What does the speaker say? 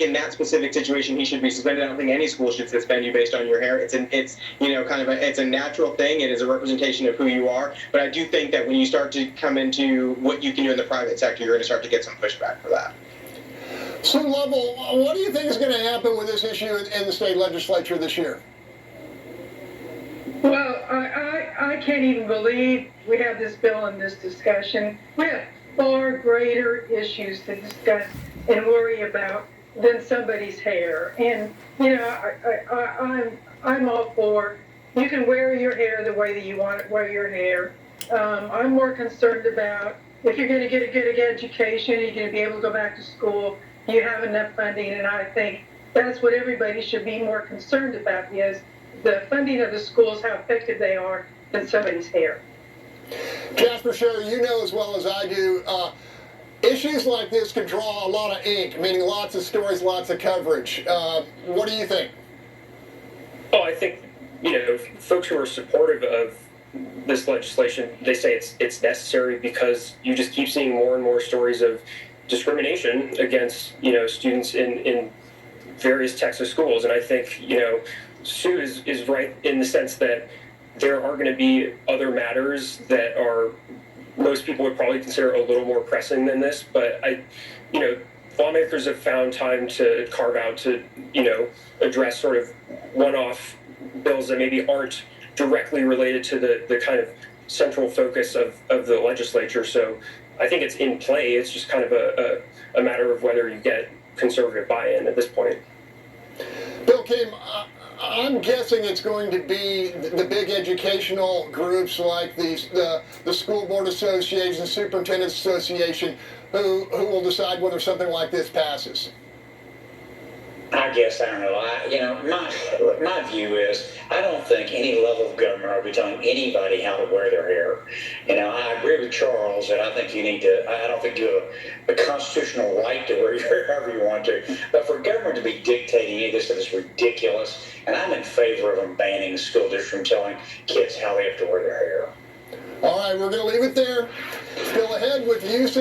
In that specific situation, he should be suspended. I don't think any school should suspend you based on your hair. It's it's a natural thing. It is a representation of who you are. But I do think that when you start to come into what you can do in the private sector, you're going to start to get some pushback for that. Sue Lovell, what do you think is going to happen with this issue in the state legislature this year? Well, I can't even believe we have this bill and this discussion. We have far greater issues to discuss and worry about than somebody's hair. And I'm all for, you can wear your hair the way that you want to wear your hair. I'm more concerned about if you're going to get a good education, you're going to be able to go back to school, you have enough funding, and I think that's what everybody should be more concerned about, is the funding of the schools, how effective they are, than somebody's hair. Jasper Sherry, you know as well as I do, issues like this can draw a lot of ink, meaning lots of stories, lots of coverage. What do you think? Oh, I think, folks who are supportive of this legislation, they say it's necessary because you just keep seeing more and more stories of discrimination against, students in various Texas schools. And I think, Sue is right in the sense that there are going to be other matters that are, most people would probably consider a little more pressing than this, but lawmakers have found time to carve out to, address sort of one-off bills that maybe aren't directly related to the kind of central focus of the legislature. So I think it's in play. It's just kind of a matter of whether you get conservative buy-in at this point. Bill Kim, I'm guessing it's going to be the big educational groups like the School Board Association, Superintendent's Association, who will decide whether something like this passes. I guess, I don't know. My view is I don't think any level of government ought to be telling anybody how to wear their hair. I agree with Charles that I think I don't think you have a constitutional right to wear your hair however you want to. But for government to be dictating any of this stuff is ridiculous. And I'm in favor of them banning school districts from telling kids how they have to wear their hair. All right, we're going to leave it there. Still ahead with use